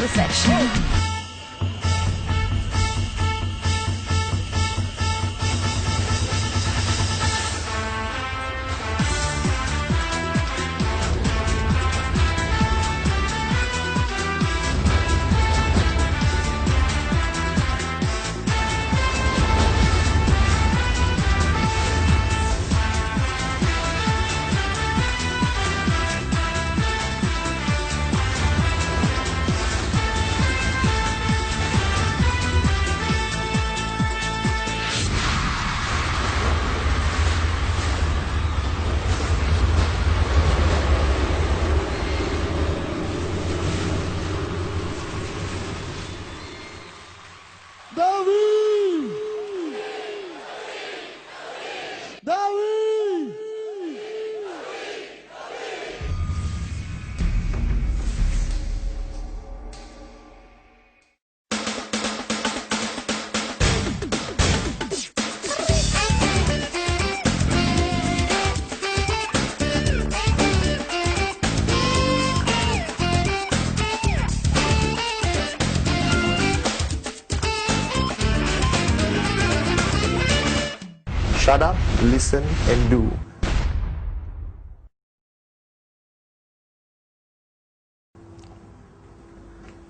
the section. Shut up, listen and do.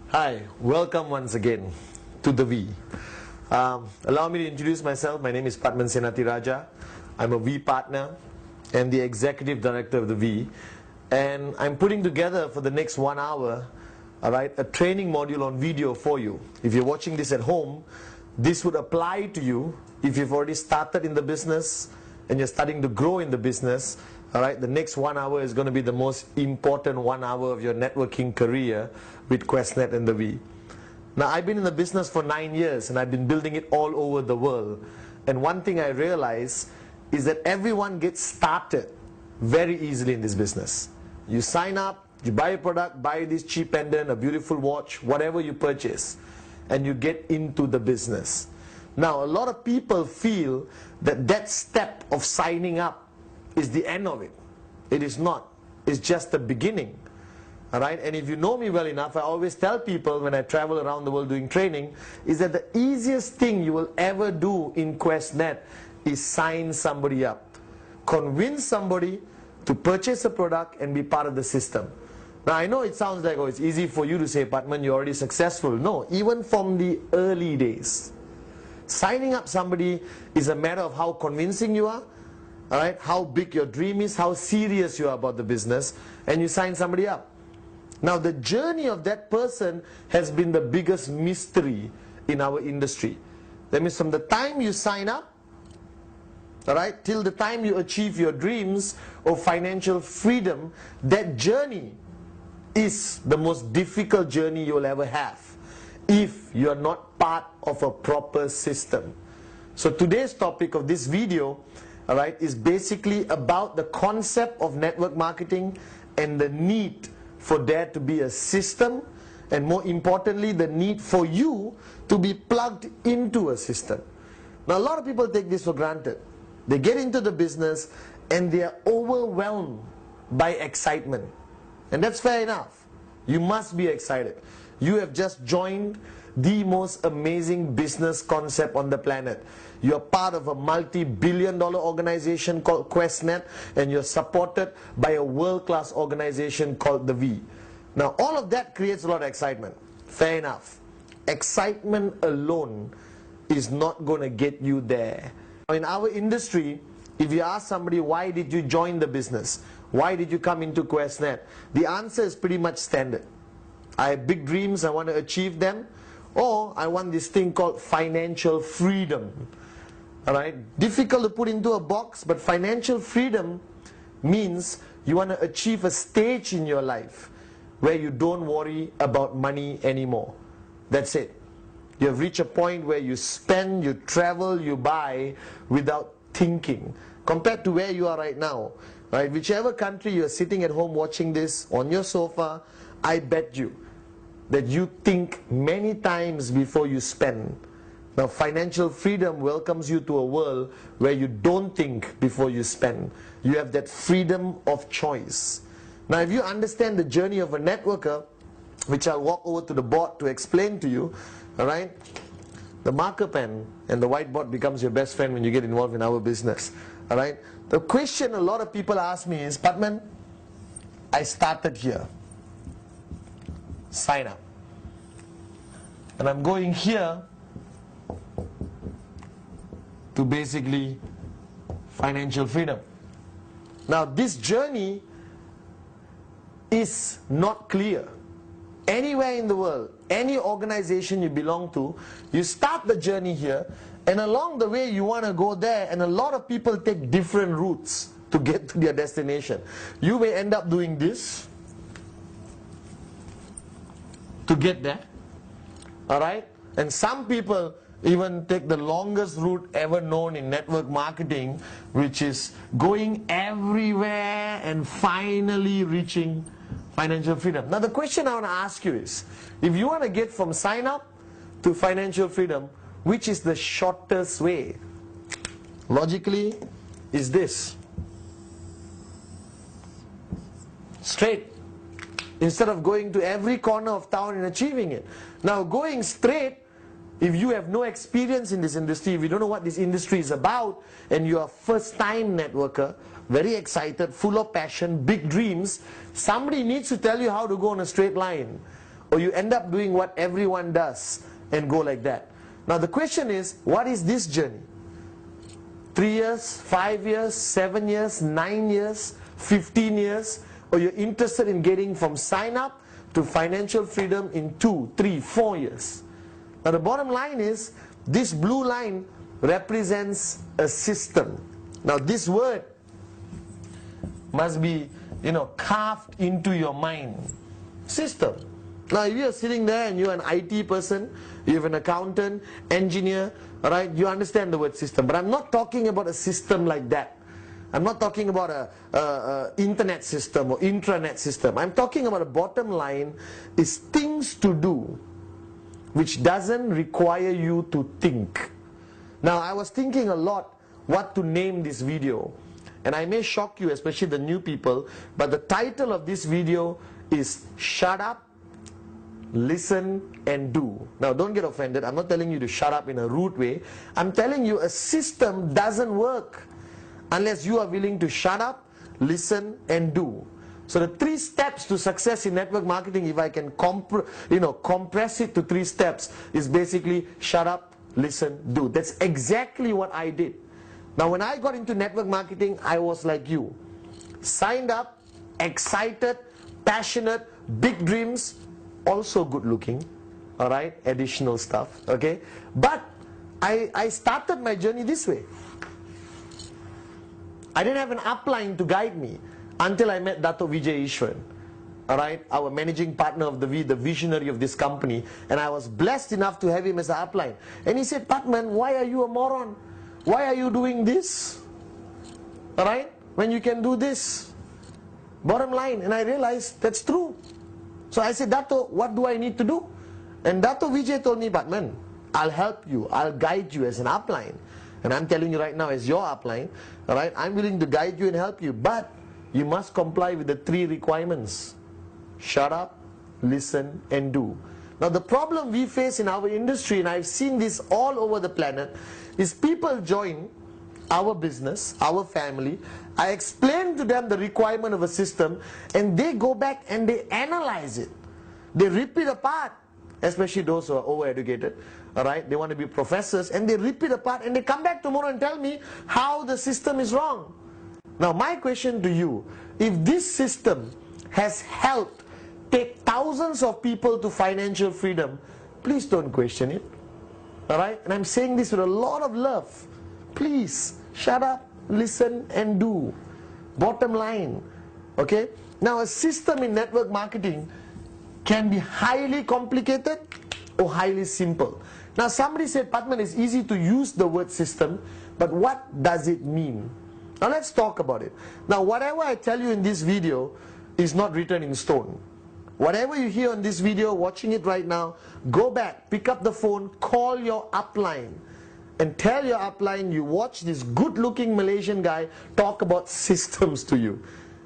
Hi, welcome once again to the V. Allow me to introduce myself. My name is Padman Senati Raja. I'm a V partner and the executive director of the V. And I'm putting together for the next 1 hour, a training module on video for you. If you're watching this at home, this would apply to you if you've already started in the business and you're starting to grow in the business. The next 1 hour is going to be the most important 1 hour of your networking career with qnet and the V. Now, I've been in the business for 9 years and I've been building it all over the world. And one thing I realize is that everyone gets started very easily in this business. You sign up, you buy a product, buy this cheap pendant, a beautiful watch, whatever you purchase, and you get into the business. Now, a lot of people feel that that step of signing up is the end of it. It is not. It's just the beginning. And if you know me well enough, I always tell people when I travel around the world doing training, is that the easiest thing you will ever do in qnet is sign somebody up. Convince somebody to purchase a product and be part of the system. Now, I know it sounds like, oh, it's easy for you to say, Padman, you're already successful. No, even from the early days. Signing up somebody is a matter of how convincing you are, how big your dream is, how serious you are about the business, and you sign somebody up. Now, the journey of that person has been the biggest mystery in our industry. That means from the time you sign up, till the time you achieve your dreams of financial freedom, that journey is the most difficult journey you will ever have if you are not part of a proper system. So today's topic of this video is basically about the concept of network marketing and the need for there to be a system, and more importantly, the need for you to be plugged into a system. Now, a lot of people take this for granted. They get into the business and they are overwhelmed by excitement. And that's fair enough. You must be excited. You have just joined the most amazing business concept on the planet. You're part of a multi-billion-dollar organization called qnet, and you're supported by a world-class organization called the V. Now, all of that creates a lot of excitement. Fair enough. Excitement alone is not going to get you there. In our industry, if you ask somebody, why did you join the business? Why did you come into qnet? The answer is pretty much standard. I have big dreams, I want to achieve them, or I want this thing called financial freedom. Difficult to put into a box, but financial freedom means you want to achieve a stage in your life where you don't worry about money anymore. That's it. You have reached a point where you spend, you travel, you buy without thinking. Compared to where you are right now, whichever country you're sitting at home watching this on your sofa, I bet you that you think many times before you spend. Now, financial freedom welcomes you to a world where you don't think before you spend. You have that freedom of choice. Now, if you understand the journey of a networker, which I'll walk over to the board to explain to you, all right? The marker pen and the whiteboard becomes your best friend when you get involved in our business, all right? The question a lot of people ask me is, Padman, I started here, sign up, and I'm going here to basically financial freedom. Now this journey is not clear. Anywhere in the world, any organization you belong to, you start the journey here, and along the way you want to go there, and a lot of people take different routes to get to their destination. You may end up doing this to get there, alright? And some people even take the longest route ever known in network marketing, which is going everywhere and finally reaching financial freedom. Now the question I want to ask you is, if you want to get from sign up to financial freedom, which is the shortest way? Logically, is this. Straight. Instead of going to every corner of town and achieving it. Now going straight, if you have no experience in this industry, if you don't know what this industry is about, and you're a first-time networker, very excited, full of passion, big dreams, somebody needs to tell you how to go on a straight line, or you end up doing what everyone does and go like that. Now the question is, what is this journey? 3 years, 5 years, 7 years, 9 years, 15 years, or you're interested in getting from sign up to financial freedom in 2, 3, 4 years? Now the bottom line is, this blue line represents a system. Now this word must be, carved into your mind. System. Now if you're sitting there and you're an IT person, you're an accountant, engineer, alright, you understand the word system. But I'm not talking about a system like that. I'm not talking about a internet system or intranet system. I'm talking about a bottom line is things to do which doesn't require you to think. Now I was thinking a lot what to name this video, and I may shock you, especially the new people, but the title of this video is Shut Up, Listen and Do. Now don't get offended, I'm not telling you to shut up in a rude way. I'm telling you a system doesn't work unless you are willing to shut up, listen and do. So the 3 steps to success in network marketing, if I can compress it to 3 steps, is basically shut up, listen, do. That's exactly what I did. Now when I got into network marketing, I was like you. Signed up, excited, passionate, big dreams, also good looking, alright, additional stuff, okay? But I started my journey this way. I didn't have an upline to guide me until I met Dato Vijay Ishwaran, alright, our managing partner of the visionary of this company, and I was blessed enough to have him as an upline. And he said, Padman, why are you a moron? Why are you doing this? Alright, when you can do this. Bottom line, and I realized that's true. So I said, Dato, what do I need to do? And Dato Vijay told me, Padman, I'll help you, I'll guide you as an upline. And I'm telling you right now, as your upline, alright, I'm willing to guide you and help you, but you must comply with the 3 requirements. Shut up, listen and do. Now the problem we face in our industry, and I've seen this all over the planet, is people join our business, our family, I explain to them the requirement of a system, and they go back and they analyze it. They rip it apart, especially those who are overeducated, alright, they want to be professors, and they rip it apart and they come back tomorrow and tell me how the system is wrong. Now my question to you, if this system has helped take thousands of people to financial freedom, please don't question it, alright? And I'm saying this with a lot of love. Please, shut up, listen and do. Bottom line, okay? Now a system in network marketing can be highly complicated or highly simple. Now somebody said, Padman, it's easy to use the word system, but what does it mean? Now let's talk about it. Now whatever I tell you in this video is not written in stone. Whatever you hear on this video, watching it right now, go back, pick up the phone, call your upline, and tell your upline you watch this good-looking Malaysian guy talk about systems to you.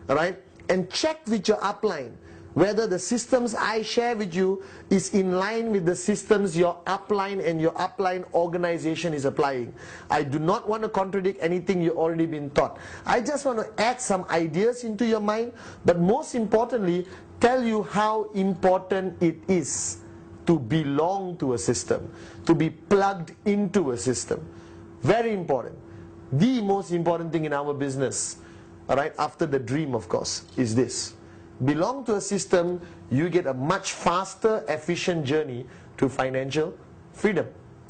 Alright? And check with your upline whether the systems I share with you is in line with the systems your upline and your upline organization is applying. I do not want to contradict anything you've already been taught. I just want to add some ideas into your mind, but most importantly, tell you how important it is to belong to a system, to be plugged into a system. Very important. The most important thing in our business, all right, after the dream, of course, is this. Belong to a system, you get a much faster, efficient journey to financial freedom.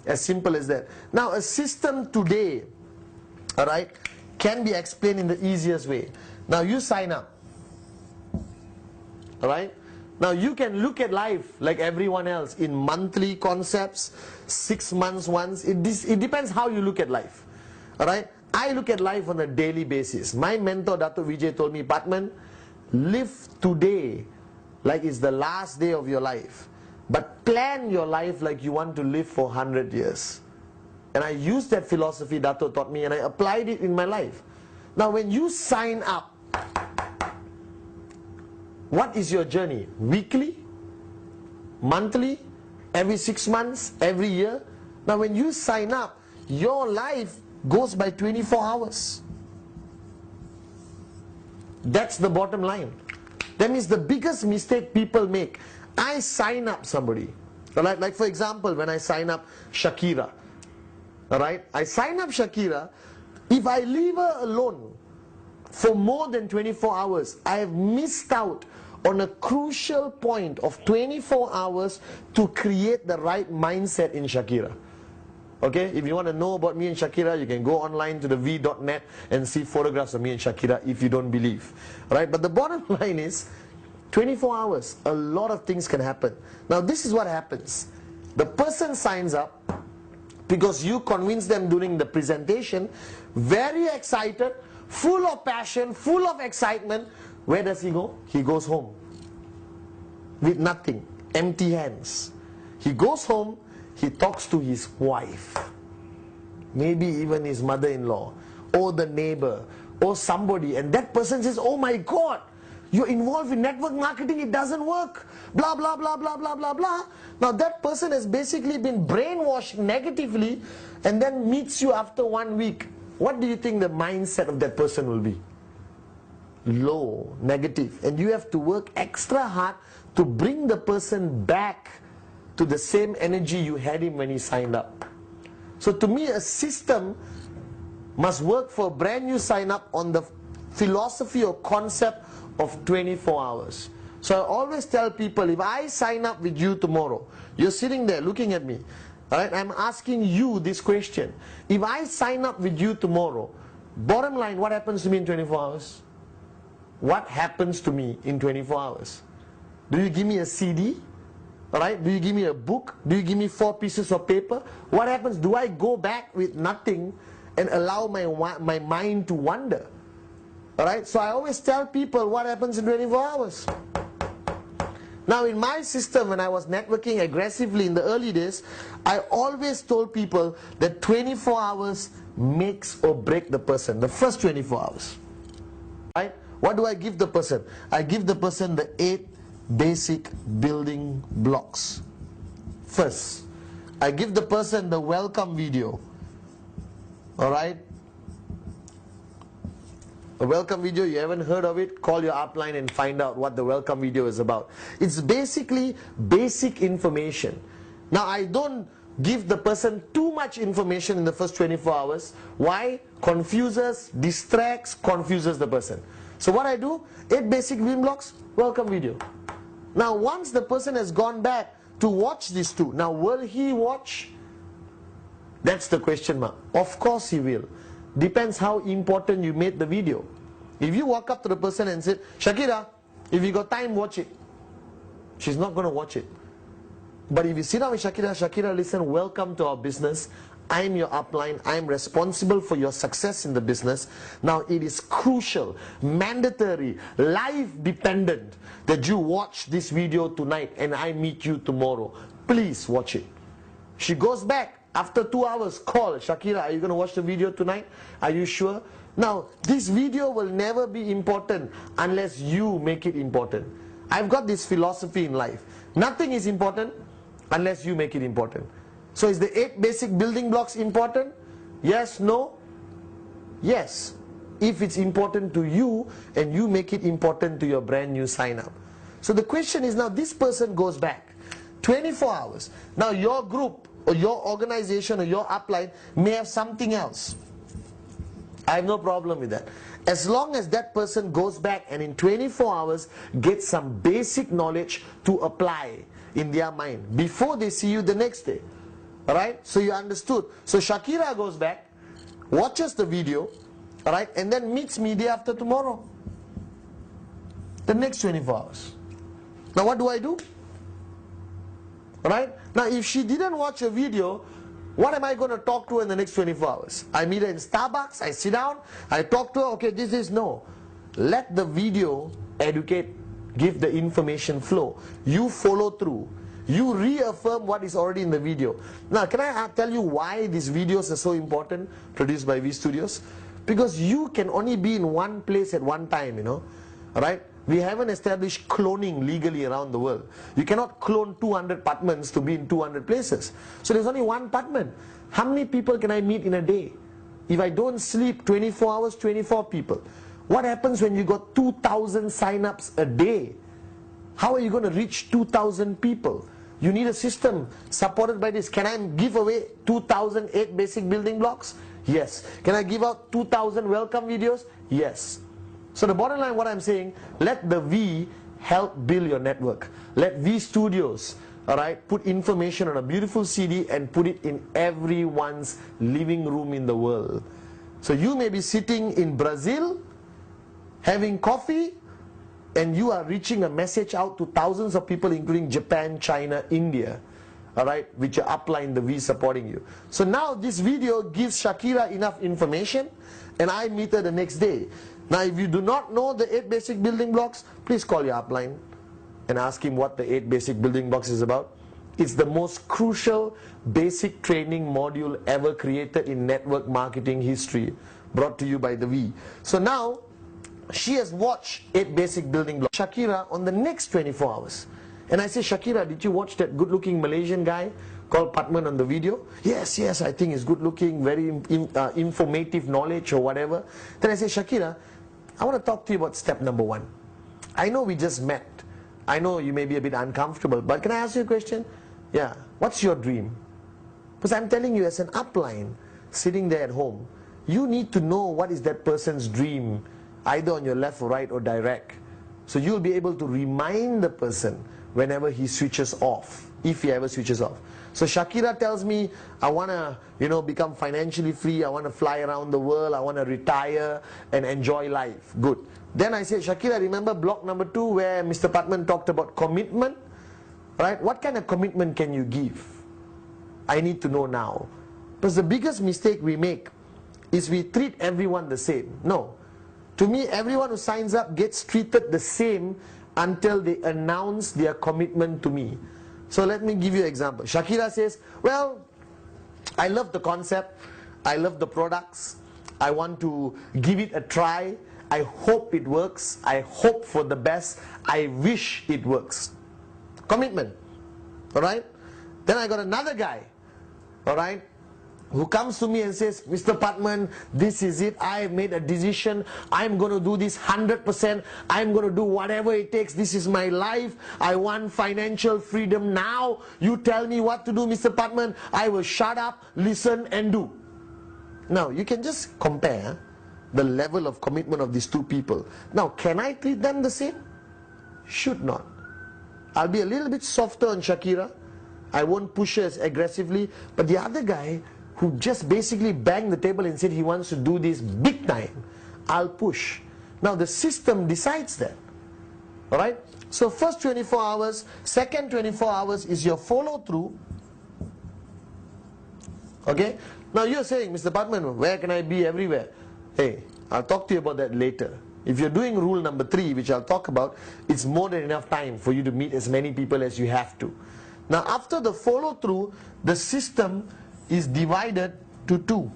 As simple as that. Now, a system today, all right, can be explained in the easiest way. Now, you sign up, all right? Now, you can look at life like everyone else in monthly concepts, 6 months once. It depends how you look at life, all right? I look at life on a daily basis. My mentor, Dato' Vijay, told me, Patman, live today like it's the last day of your life, but plan your life like you want to live for 100 years. And I used that philosophy Dato' taught me, and I applied it in my life. Now, when you sign up, what is your journey? Weekly? Monthly? Every 6 months? Every year? Now, when you sign up, your life goes by 24 hours. That's the bottom line. That means the biggest mistake people make. I sign up somebody. Alright, like for example, when I sign up Shakira. Alright, I sign up Shakira. If I leave her alone for more than 24 hours, I have missed out on a crucial point of 24 hours to create the right mindset in Shakira. Okay, if you want to know about me and Shakira, you can go online to the v.net and see photographs of me and Shakira if you don't believe. Right? But the bottom line is, 24 hours, a lot of things can happen. Now this is what happens. The person signs up because you convince them during the presentation, very excited, full of passion, full of excitement. Where does he go? He goes home with nothing, empty hands. He goes home. He talks to his wife, maybe even his mother-in-law, or the neighbor, or somebody, and that person says, oh my God, you're involved in network marketing, it doesn't work, blah, blah, blah, blah, blah, blah, blah. Now that person has basically been brainwashed negatively and then meets you after 1 week. What do you think the mindset of that person will be? Low, negative. And you have to work extra hard to bring the person back to the same energy you had him when he signed up. So to me, a system must work for a brand new sign up on the philosophy or concept of 24 hours. So I always tell people, if I sign up with you tomorrow, you're sitting there looking at me, all right, I'm asking you this question. If I sign up with you tomorrow, bottom line, what happens to me in 24 hours? What happens to me in 24 hours? Do you give me a CD? Alright, do you give me a book? Do you give me 4 pieces of paper? What happens? Do I go back with nothing and allow my mind to wander? Alright, so I always tell people what happens in 24 hours. Now in my system, when I was networking aggressively in the early days, I always told people that 24 hours makes or break the person, the first 24 hours. Right? What do I give the person? I give the person the 8 basic building blocks. First, I give the person the welcome video. Alright? A welcome video, you haven't heard of it? Call your upline and find out what the welcome video is about. It's basically basic information. Now I don't give the person too much information in the first 24 hours. Why? Confuses, distracts, confuses the person. So what I do, 8 basic building blocks, welcome video. Now once the person has gone back to watch these 2, now will he watch? That's the question mark. Of course he will. Depends how important you made the video. If you walk up to the person and say, Shakira, if you got time, watch it. She's not going to watch it. But if you sit down with Shakira, Shakira, listen, welcome to our business. I'm your upline. I'm responsible for your success in the business. Now it is crucial, mandatory, life dependent that you watch this video tonight and I meet you tomorrow. Please watch it. She goes back after 2 hours, call Shakira, are you going to watch the video tonight? Are you sure? Now this video will never be important unless you make it important. I've got this philosophy in life. Nothing is important unless you make it important. So is the 8 basic building blocks important? Yes, no? Yes. If it's important to you and you make it important to your brand new sign up. So the question is now this person goes back 24 hours. Now your group or your organization or your upline may have something else. I have no problem with that. As long as that person goes back and in 24 hours gets some basic knowledge to apply in their mind before they see you the next day. Alright? So you understood. So Shakira goes back, watches the video, alright, and then meets me day after tomorrow. The next 24 hours. Now what do I do? Alright? Now if she didn't watch a video, what am I going to talk to her in the next 24 hours? I meet her in Starbucks, I sit down, I talk to her, okay, this is no. Let the video educate, give the information flow. You follow through. You reaffirm what is already in the video. Now, can I tell you why these videos are so important, produced by V Studios? Because you can only be in one place at one time, you know. Alright? We haven't established cloning legally around the world. You cannot clone 200 Patmans to be in 200 places. So there's only one Patman. How many people can I meet in a day? If I don't sleep 24 hours, 24 people. What happens when you got 2,000 sign-ups a day? How are you going to reach 2,000 people? You need a system supported by this. Can I give away 2,008 basic building blocks? Yes. Can I give out 2,000 welcome videos? Yes. So the bottom line, what I'm saying, let the V help build your network. Let V Studios, alright, put information on a beautiful CD and put it in everyone's living room in the world. So you may be sitting in Brazil, having coffee, and you are reaching a message out to thousands of people, including Japan, China, India, alright, which are upline the V supporting you. So now this video gives Shakira enough information, and I meet her the next day. Now if you do not know the 8 basic building blocks, please call your upline and ask him what the 8 basic building blocks is about. It's the most crucial basic training module ever created in network marketing history, brought to you by the V. So now she has watched 8 basic building blocks. Shakira on the next 24 hours. And I say, Shakira, did you watch that good looking Malaysian guy called Patman on the video? Yes, yes, I think he's good looking, very informative knowledge or whatever. Then I say, Shakira, I want to talk to you about step number 1. I know we just met. I know you may be a bit uncomfortable, but can I ask you a question? Yeah, what's your dream? Because I'm telling you as an upline, sitting there at home, you need to know what is that person's dream, either on your left or right or direct. So you'll be able to remind the person whenever he switches off, if he ever switches off. So Shakira tells me, I want to, become financially free, I want to fly around the world, I want to retire and enjoy life. Good. Then I say, Shakira, remember block number 2 where Mr. Patman talked about commitment? Right? What kind of commitment can you give? I need to know now. Because the biggest mistake we make is we treat everyone the same. No. To me, everyone who signs up gets treated the same until they announce their commitment to me. So let me give you an example. Shakira says, well, I love the concept, I love the products, I want to give it a try, I hope it works, I hope for the best, I wish it works. Commitment. Alright? Then I got another guy, alright, who comes to me and says, Mr. Patman, this is it, I have made a decision, I'm going to do this 100%, I'm going to do whatever it takes, this is my life, I want financial freedom now, you tell me what to do, Mr. Patman, I will shut up, listen and do. Now, you can just compare the level of commitment of these two people. Now, can I treat them the same? Should not. I'll be a little bit softer on Shakira, I won't push her as aggressively, but the other guy, who just basically banged the table and said he wants to do this big time, I'll push. Now the system decides that. Alright? So first 24 hours, second 24 hours is your follow through. Okay? Now you're saying, Mr. Patman, where can I be everywhere? Hey, I'll talk to you about that later. If you're doing rule number 3, which I'll talk about, it's more than enough time for you to meet as many people as you have to. Now after the follow through, the system is divided to 2.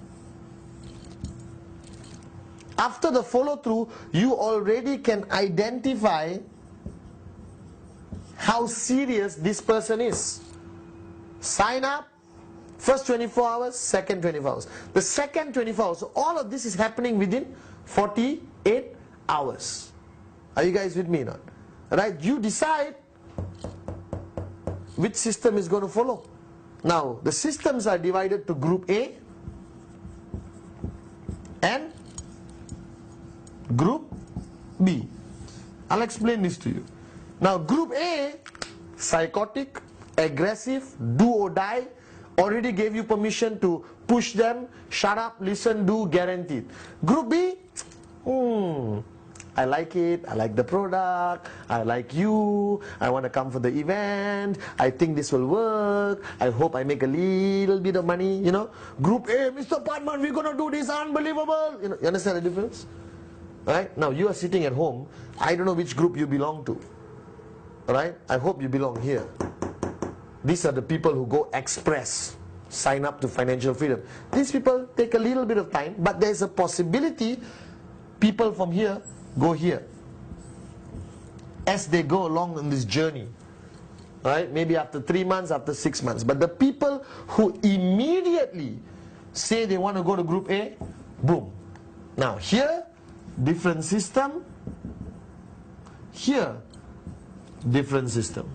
After the follow through, you already can identify how serious this person is. Sign up, first 24 hours, second 24 hours. The second 24 hours, so all of this is happening within 48 hours. Are you guys with me now? Right? You decide which system is going to follow. Now, the systems are divided to group A and group B. I'll explain this to you. Now, group A, psychotic, aggressive, do or die, already gave you permission to push them, shut up, listen, do, guaranteed. Group B, I like it, I like the product, I like you, I want to come for the event, I think this will work, I hope I make a little bit of money, you know. Group A, Mr. Padman, we're going to do this, unbelievable. You know, you understand the difference? Right? Now, you are sitting at home, I don't know which group you belong to. Right? I hope you belong here. These are the people who go express, sign up to financial freedom. These people take a little bit of time, but there's a possibility people from here go here as they go along on this journey. Right? Maybe after 3 months, after 6 months. But the people who immediately say they want to go to group A, boom. Now here, different system. Here, different system.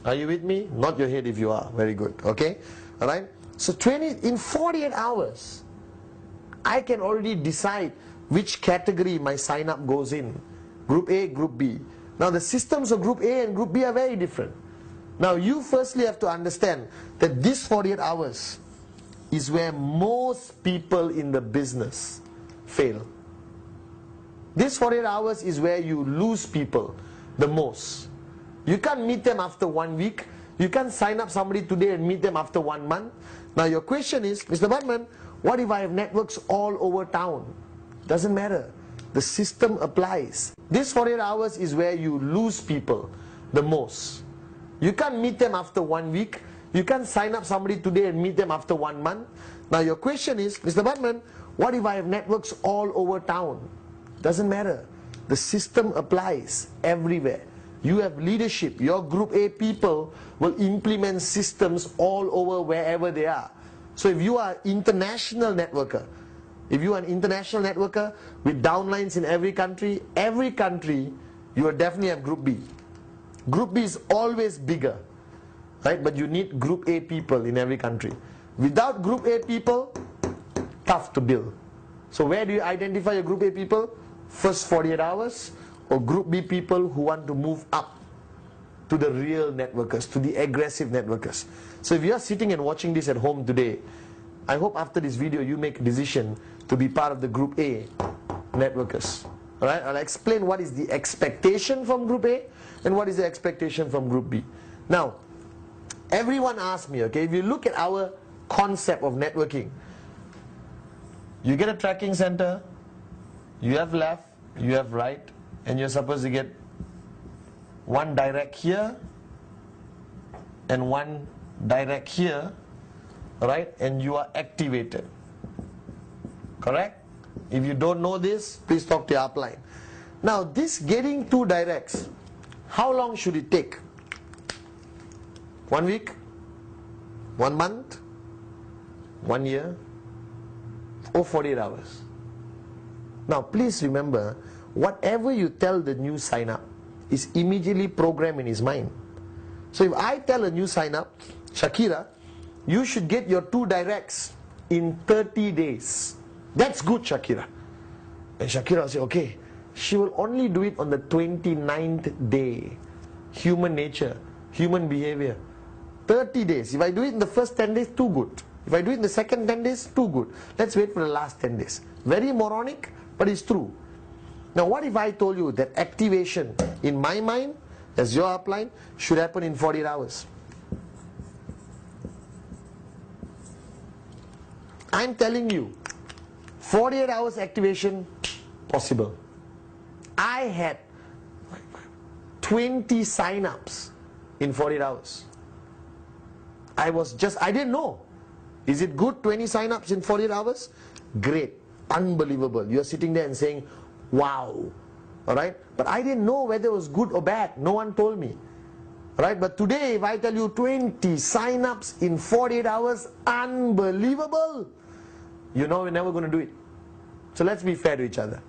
Are you with me? Nod your head if you are. Very good. Okay? Alright? So in 48 hours, I can already decide which category my sign up goes in. Group A, Group B. Now the systems of Group A and Group B are very different. Now you firstly have to understand that this 48 hours is where most people in the business fail. This 48 hours is where you lose people the most. You can't meet them after 1 week. You can't sign up somebody today and meet them after 1 month. Now your question is, Mr. Batman, what if I have networks all over town? Doesn't matter. The system applies. This 48 hours is where you lose people the most. You can't meet them after 1 week. You can't sign up somebody today and meet them after 1 month. Now your question is, Mr. Batman, what if I have networks all over town? Doesn't matter. The system applies everywhere. You have leadership. Your Group A people will implement systems all over wherever they are. So if you are an international networker, with downlines in every country, you will definitely have Group B. Group B is always bigger, right? But you need Group A people in every country. Without Group A people, tough to build. So where do you identify your Group A people? First 48 hours, or Group B people who want to move up to the real networkers, to the aggressive networkers. So if you are sitting and watching this at home today, I hope after this video you make a decision to be part of the Group A networkers. Alright, I'll explain what is the expectation from Group A and what is the expectation from Group B. Now, everyone asks me, okay, if you look at our concept of networking, you get a tracking center, you have left, you have right, and you're supposed to get one direct here and one direct here, right? And you are activated. Correct? If you don't know this, please talk to your upline. Now, this getting 2 directs, how long should it take? 1 week? 1 month? 1 year? Or 48 hours? Now, please remember, whatever you tell the new sign-up is immediately programmed in his mind. So if I tell a new sign-up, Shakira, you should get your 2 directs in 30 days. That's good, Shakira. And Shakira will say, okay. She will only do it on the 29th day. Human nature, human behavior. 30 days. If I do it in the first 10 days, too good. If I do it in the second 10 days, too good. Let's wait for the last 10 days. Very moronic, but it's true. Now what if I told you that activation in my mind, as your upline, should happen in 48 hours? I'm telling you, 48 hours activation, possible. I had 20 sign-ups in 48 hours. I didn't know. Is it good, 20 sign-ups in 48 hours? Great, unbelievable. You're sitting there and saying, wow, Alright? But I didn't know whether it was good or bad. No one told me. Right? But today, if I tell you 20 sign-ups in 48 hours, unbelievable. You know we're never going to do it. So let's be fair to each other.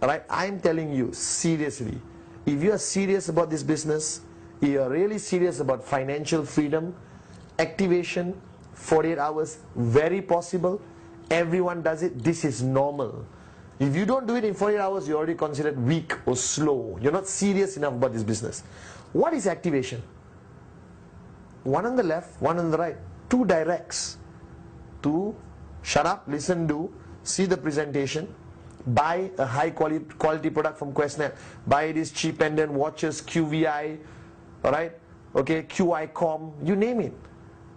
Alright? I'm telling you, seriously, if you are serious about this business, if you are really serious about financial freedom, activation, 48 hours, very possible. Everyone does it. This is normal. If you don't do it in 48 hours, you're already considered weak or slow. You're not serious enough about this business. What is activation? One on the left, one on the right. Two directs. To shut up, listen, do, see the presentation, buy a high quality product from qnet, buy these cheap pendant watches, QVI, alright, okay, QI.com, you name it.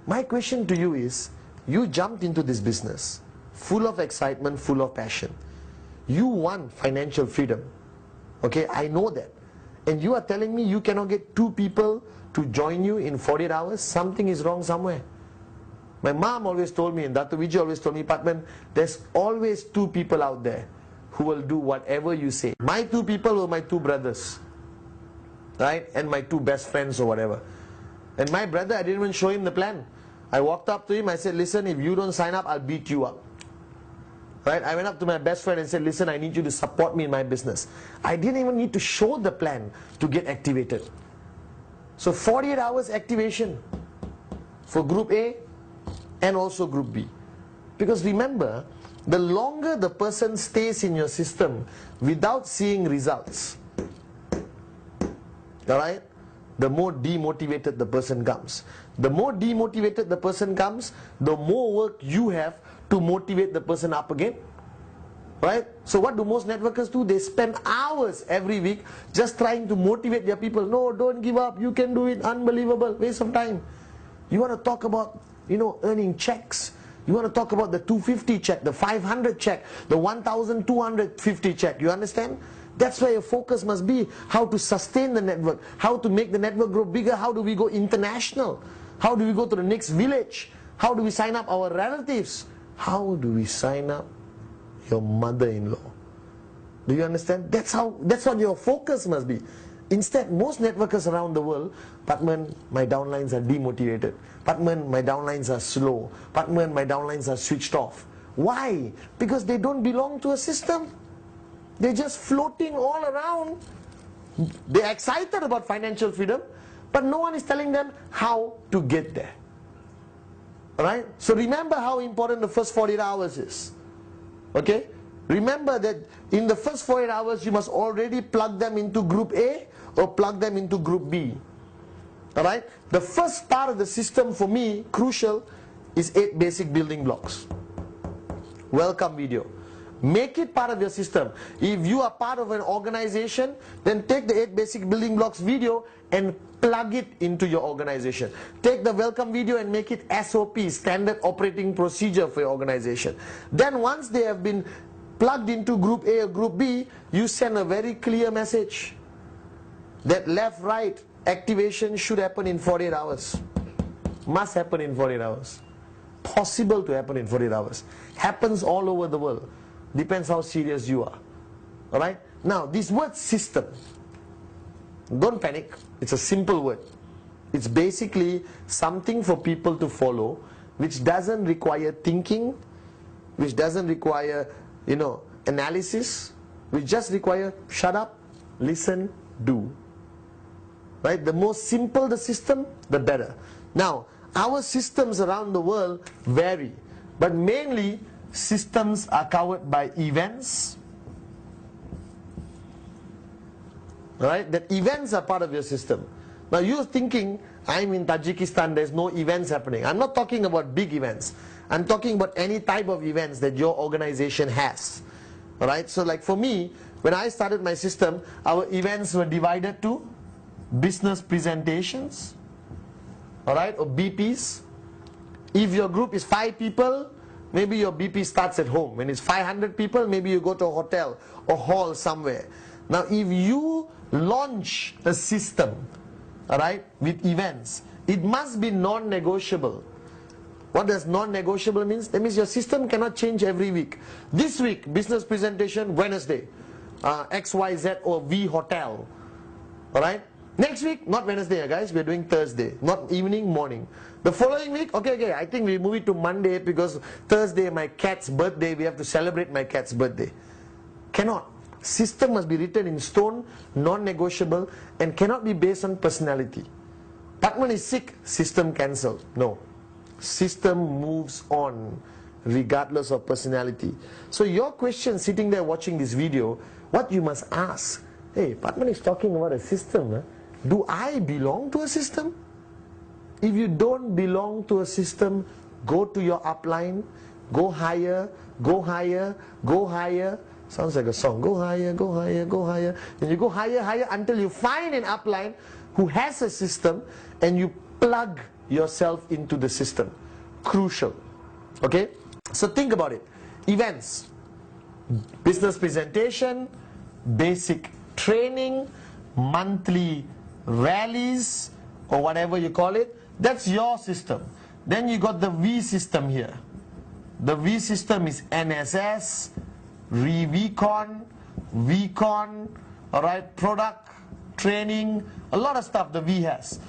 My question to you is, you jumped into this business full of excitement, full of passion. You want financial freedom. Okay, I know that. And you are telling me you cannot get 2 people to join you in 48 hours? Something is wrong somewhere. My mom always told me, and Dr. Vijay always told me, Patman, there's always 2 people out there who will do whatever you say. My 2 people were my 2 brothers, right? And my 2 best friends or whatever. And my brother, I didn't even show him the plan. I walked up to him, I said, listen, if you don't sign up, I'll beat you up. Right? I went up to my best friend and said, listen, I need you to support me in my business. I didn't even need to show the plan to get activated. So 48 hours activation for Group A and also Group B. Because remember, the longer the person stays in your system without seeing results, alright, the more demotivated the person comes. The more demotivated the person comes, the more work you have to motivate the person up again. Right? So what do most networkers do? They spend hours every week just trying to motivate their people. No, don't give up, you can do it, unbelievable, waste of time. You want to talk about, earning checks. You want to talk about the 250 check, the 500 check, the 1,250 check. You understand? That's where your focus must be. How to sustain the network, how to make the network grow bigger, how do we go international, how do we go to the next village, how do we sign up our relatives, how do we sign up your mother-in-law. Do you understand? That's what your focus must be. Instead, most networkers around the world, Patman, my downlines are demotivated. Patman, my downlines are slow. Patman, my downlines are switched off. Why? Because they don't belong to a system. They're just floating all around. They're excited about financial freedom, but no one is telling them how to get there. Alright? So remember how important the first 48 hours is. Okay? Remember that in the first 48 hours you must already plug them into Group A or plug them into Group B. Alright? The first part of the system for me, crucial, is 8 basic building blocks. Welcome video. Make it part of your system. If you are part of an organization, then take the 8 basic building blocks video and plug it into your organization. Take the welcome video and make it SOP, standard operating procedure for your organization. Then once they have been plugged into Group A or Group B, you send a very clear message that left, right, activation should happen in 48 hours. Must happen in 48 hours. Possible to happen in 48 hours. Happens all over the world. Depends how serious you are. Alright? Now, this word system, don't panic. It's a simple word. It's basically something for people to follow, which doesn't require thinking, which doesn't require, analysis, which just require shut up, listen, do. Right? The more simple the system, the better. Now, our systems around the world vary, but mainly systems are covered by events. Right? That events are part of your system. Now you're thinking, I'm in Tajikistan, there's no events happening. I'm not talking about big events. I'm talking about any type of events that your organization has. Alright? So like for me, when I started my system, our events were divided to business presentations, alright, or BPs. If your group is 5 people, maybe your BP starts at home. When it's 500 people, maybe you go to a hotel or hall somewhere. Now if you launch a system, alright, with events, it must be non-negotiable. What does non-negotiable means? That means your system cannot change every week. This week, business presentation, Wednesday. XYZ or V Hotel. Alright? Next week, not Wednesday, guys, we're doing Thursday. Not evening, morning. The following week, okay, I think we move it to Monday because Thursday, my cat's birthday, we have to celebrate my cat's birthday. Cannot. System must be written in stone, non-negotiable, and cannot be based on personality. Patman is sick, system cancelled. No. System moves on regardless of personality. So your question sitting there watching this video, what you must ask, hey, Patman is talking about a system. Huh? Do I belong to a system? If you don't belong to a system, go to your upline, go higher, go higher, go higher. Sounds like a song. Go higher, go higher, go higher. And you go higher, higher until you find an upline who has a system and you plug yourself into the system. Crucial. Okay? So think about it. Events, business presentation, basic training, monthly rallies, or whatever you call it. That's your system. Then you got the V system here. The V system is NSS, VCon, alright, product, training, a lot of stuff the V has.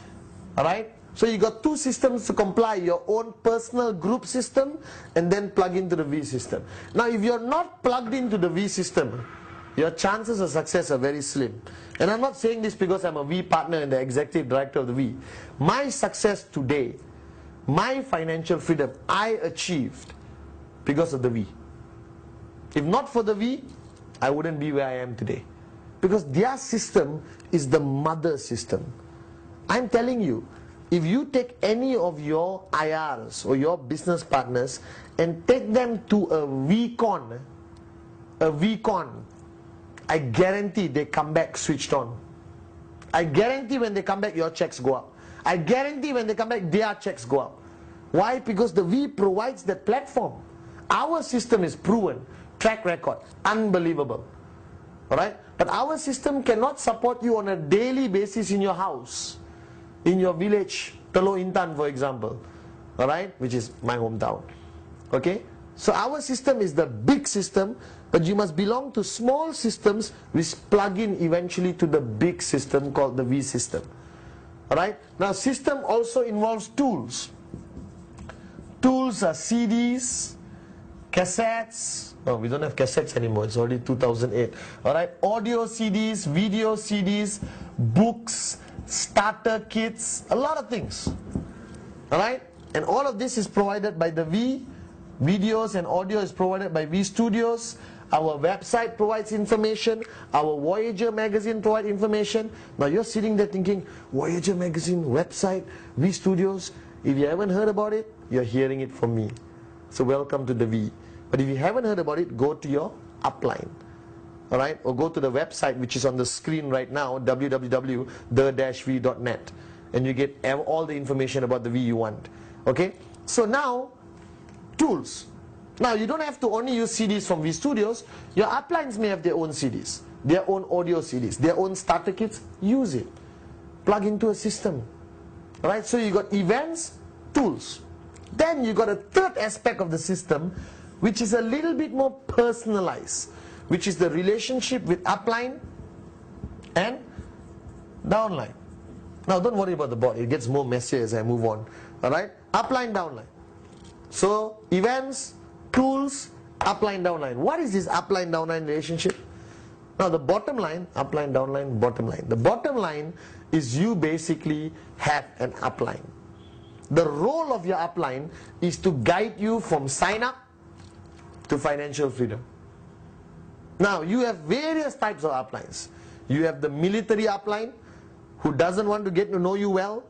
Alright? So you got two systems to comply, your own personal group system and then plug into the V system. Now if you're not plugged into the V system, your chances of success are very slim. And I'm not saying this because I'm a V partner and the executive director of the V. My success today, my financial freedom, I achieved because of the V. If not for the V, I wouldn't be where I am today. Because their system is the mother system. I'm telling you, if you take any of your IRs or your business partners and take them to a VCon, I guarantee they come back switched on. I guarantee when they come back, your checks go up. I guarantee when they come back, their checks go up. Why? Because the V provides that platform. Our system is proven, track record, unbelievable. Alright? But our system cannot support you on a daily basis in your house, in your village, Teluk Intan for example, alright, which is my hometown. Okay? So our system is the big system, but you must belong to small systems which plug in eventually to the big system called the V system. Alright? Now system also involves tools. Tools are CDs, cassettes. Oh, we don't have cassettes anymore, it's already 2008. Alright? Audio CDs, video CDs, books, starter kits, a lot of things. Alright? And all of this is provided by the V. Videos and audio is provided by V Studios. Our website provides information. Our Voyager magazine provides information. Now you're sitting there thinking, Voyager magazine, website, V Studios. If you haven't heard about it, you're hearing it from me. So welcome to the V. But if you haven't heard about it, go to your upline. Alright? Or go to the website which is on the screen right now, www.the-v.net. And you get all the information about the V you want. Okay? So now, tools. Now you don't have to only use CDs from V Studios. Your uplines may have their own CDs, their own audio CDs, their own starter kits. Use it. Plug into a system. Alright, so you got events, tools. Then you got a third aspect of the system which is a little bit more personalized, which is the relationship with upline and downline. Now don't worry about the board, it gets more messier as I move on. Alright, upline, downline. So events, tools, upline, downline. What is this upline, downline relationship? Now the bottom line, upline, downline, bottom line. The bottom line is you basically have an upline. The role of your upline is to guide you from sign up to financial freedom. Now you have various types of uplines. You have the military upline who doesn't want to get to know you well,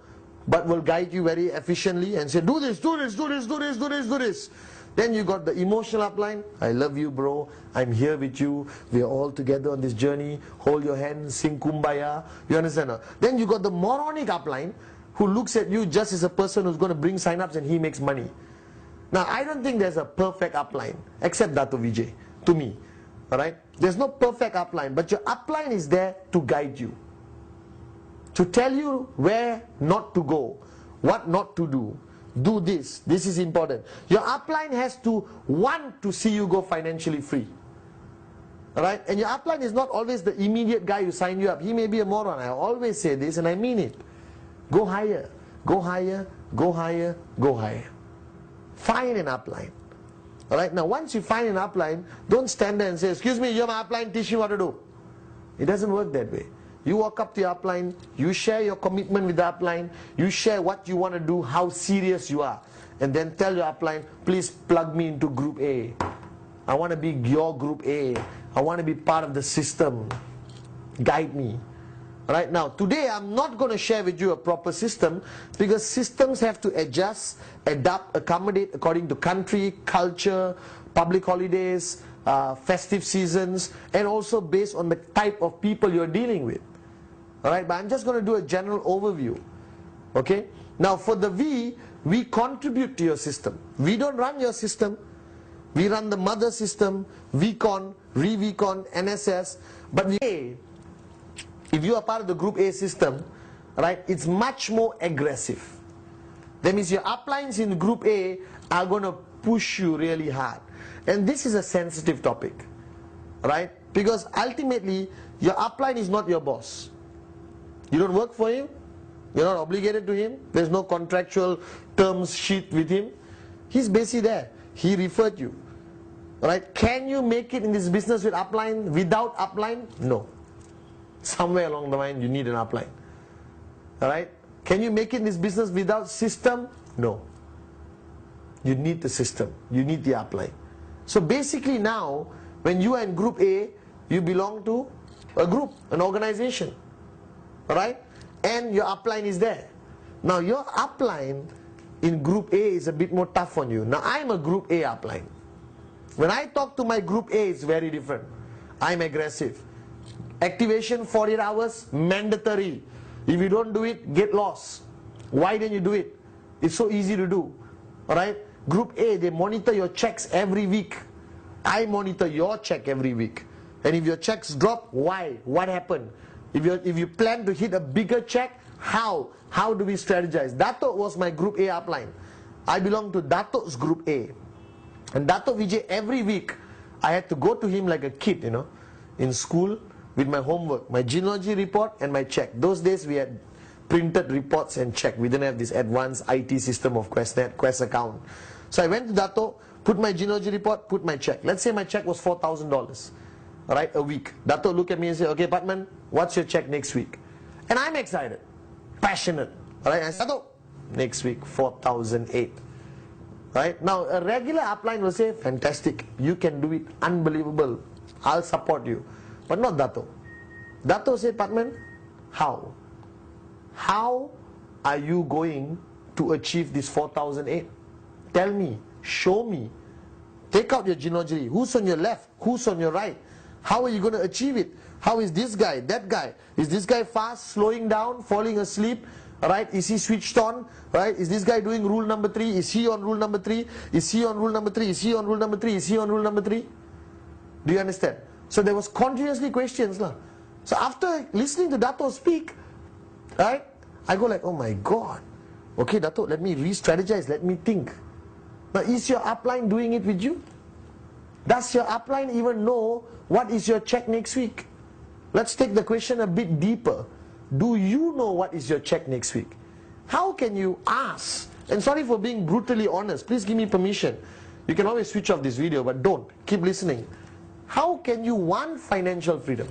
but will guide you very efficiently and say, do this, do this, do this, do this, do this, do this. Then you got the emotional upline. I love you, bro. I'm here with you. We're all together on this journey. Hold your hand, sing kumbaya. You understand? Then you got the moronic upline who looks at you just as a person who's going to bring sign-ups and he makes money. Now, I don't think there's a perfect upline, except Dato Vijay, to me. Alright? There's no perfect upline, but your upline is there to guide you. To tell you where not to go, what not to do. Do this. This is important. Your upline has to want to see you go financially free. Alright, and your upline is not always the immediate guy who signed you up. He may be a moron. I always say this and I mean it. Go higher, go higher, go higher, go higher. Find an upline. Alright, now once you find an upline, don't stand there and say, excuse me, you're my upline, teach me what to do. It doesn't work that way. You walk up to your upline, you share your commitment with the upline, you share what you want to do, how serious you are, and then tell your upline, please plug me into group A. I want to be your group A. I want to be part of the system. Guide me. Right now, today I'm not going to share with you a proper system because systems have to adjust, adapt, accommodate according to country, culture, public holidays, festive seasons, and also based on the type of people you're dealing with. Alright, but I'm just going to do a general overview. Okay? Now for the V, we contribute to your system. We don't run your system. We run the mother system, VCon, ReVCon, NSS. But if you are part of the Group A system, right, it's much more aggressive. That means your uplines in Group A are going to push you really hard. And this is a sensitive topic, right? Because ultimately, your upline is not your boss. You don't work for him. You're not obligated to him. There's no contractual terms sheet with him. He's basically there. He referred you. Right? Can you make it in this business with upline? Without upline? No. Somewhere along the line you need an upline. Alright? Can you make it in this business without system? No. You need the system. You need the upline. So basically now, when you are in Group A, you belong to a group, an organization. Alright? And your upline is there. Now your upline in Group A is a bit more tough on you. Now I'm a Group A upline. When I talk to my Group A, it's very different. I'm aggressive. Activation 48 hours, mandatory. If you don't do it, get lost. Why don't you do it? It's so easy to do. Alright? Group A, they monitor your checks every week. I monitor your check every week. And if your checks drop, why? What happened? If you plan to hit a bigger check, how? How do we strategize? Dato was my Group A upline. I belong to Dato's Group A. And Dato Vijay, every week, I had to go to him like a kid, you know, in school with my homework, my genealogy report and my check. Those days we had printed reports and check. We didn't have this advanced IT system of qnet, Quest account. So I went to Dato, put my genealogy report, put my check. Let's say my check was $4,000, right, a week. Dato look at me and say, okay, Patman, what's your check next week? And I'm excited, passionate. All right, I said, Dato, next week, 4,008. Right? Now, a regular upline will say, fantastic, you can do it, unbelievable, I'll support you. But not Dato. Dato said, Patman, how? How are you going to achieve this 4,008? Tell me, show me. Take out your genealogy. Who's on your left? Who's on your right? How are you going to achieve it? How is this guy, that guy? Is this guy fast, slowing down, falling asleep? Right? Is he switched on? Right? Is this guy doing rule number 3? Is he on rule number 3? Is he on rule number 3? Is he on rule number 3? Is he on rule number 3? Do you understand? So there was continuously questions. So after listening to Dato speak, right, I go like, oh my God. Okay, Dato, let me re-strategize, let me think. Now, is your upline doing it with you? Does your upline even know what is your check next week? Let's take the question a bit deeper. Do you know what is your check next week? How can you ask? And sorry for being brutally honest. Please give me permission. You can always switch off this video, but don't. Keep listening. How can you want financial freedom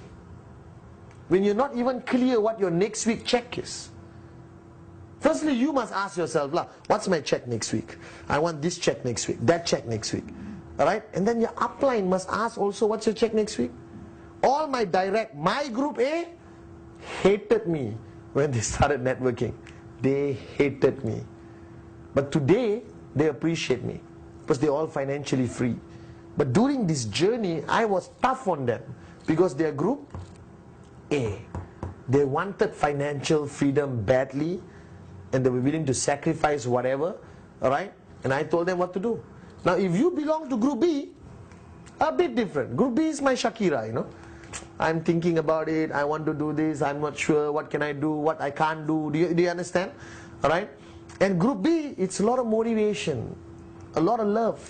when you're not even clear what your next week check is? Firstly, you must ask yourself, what's my check next week? I want this check next week, that check next week. Alright? And then your upline must ask also, what's your check next week? All my direct, my Group A, hated me when they started networking. They hated me. But today, they appreciate me because they're all financially free. But during this journey, I was tough on them because they're Group A. They wanted financial freedom badly and they were willing to sacrifice whatever, alright? And I told them what to do. Now, if you belong to Group B, a bit different. Group B is my Shakira, you know. I'm thinking about it, I want to do this, I'm not sure, what can I do, what I can't do, do you understand? Alright? And Group B, it's a lot of motivation, a lot of love,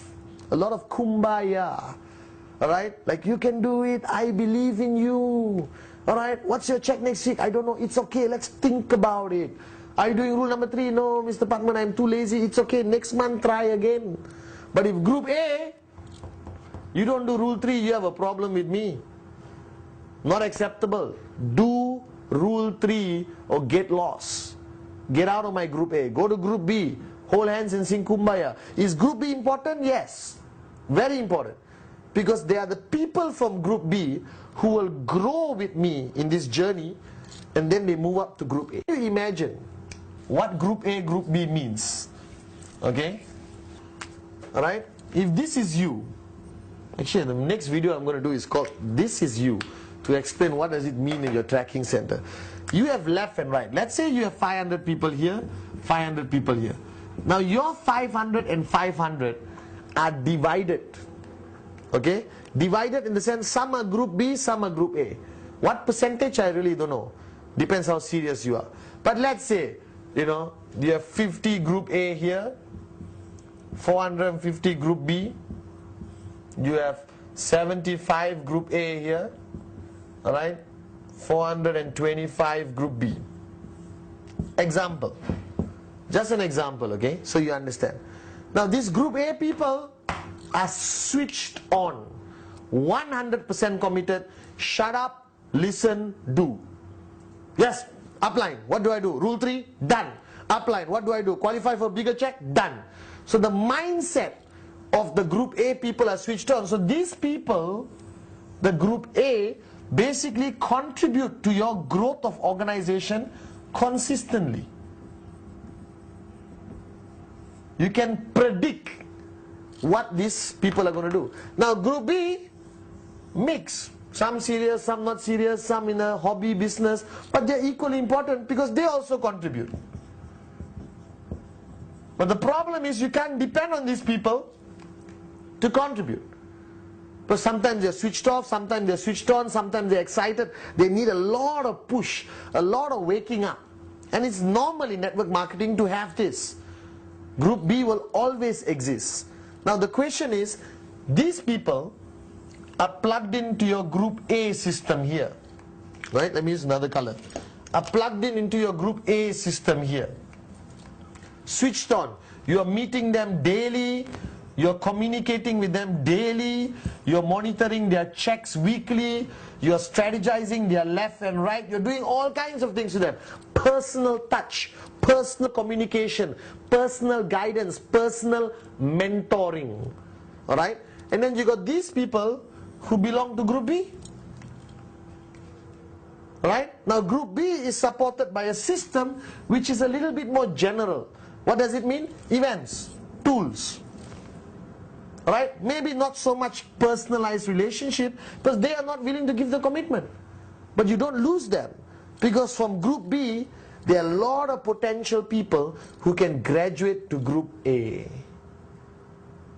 a lot of kumbaya, Alright? Like, you can do it, I believe in you. Alright? What's your check next week? I don't know, it's okay, let's think about it. Are you doing rule number 3? No, Mr. Patman, I'm too lazy. It's okay, next month try again. But if group A, you don't do rule 3, you have a problem with me. Not acceptable. Do rule 3 or get lost. Get out of my group A. Go to group B. Hold hands and sing Kumbaya. Is group B important? Yes. Very important. Because they are the people from group B who will grow with me in this journey, and then they move up to group A. Can you imagine what group A, group B means? Okay? Alright? If this is you, actually the next video I'm going to do is called This Is You, to explain what does it mean in your tracking center. You have left and right. Let's say you have 500 people here, 500 people here. Now your 500 and 500 are divided. Okay? Divided in the sense some are group B, some are group A. What percentage I really don't know. Depends how serious you are. But let's say, you know, you have 50 group A here, 450 group B, you have 75 group A here, alright, 425 group B. Example. Just an example, okay, so you understand. Now this group A people are switched on, 100% committed. Shut up, listen, do. Yes, upline, what do I do? Rule 3, done. Upline, what do I do? Qualify for bigger check, done. So the mindset of the group A people are switched on. So these people, the group A, basically contribute to your growth of organization consistently. You can predict what these people are going to do. Now group B, mix. Some serious, some not serious, some in a hobby business, but they're equally important because they also contribute. But the problem is you can't depend on these people to contribute. But sometimes they're switched off, sometimes they're switched on, sometimes they're excited. They need a lot of push, a lot of waking up. And it's normal in network marketing to have this. Group B will always exist. Now the question is, these people are plugged into your group A system here. Right? Let me use another color. Are plugged into your group A system here. Switched on. You are meeting them daily. You're communicating with them daily. You're monitoring their checks weekly. You're strategizing their left and right. You're doing all kinds of things to them. Personal touch, personal communication, personal guidance, personal mentoring. Alright? And then you got these people who belong to group B. Right? Now group B is supported by a system which is a little bit more general. What does it mean? Events, tools. Right? Maybe not so much personalized relationship because they are not willing to give the commitment. But you don't lose them because from group B there are a lot of potential people who can graduate to group A.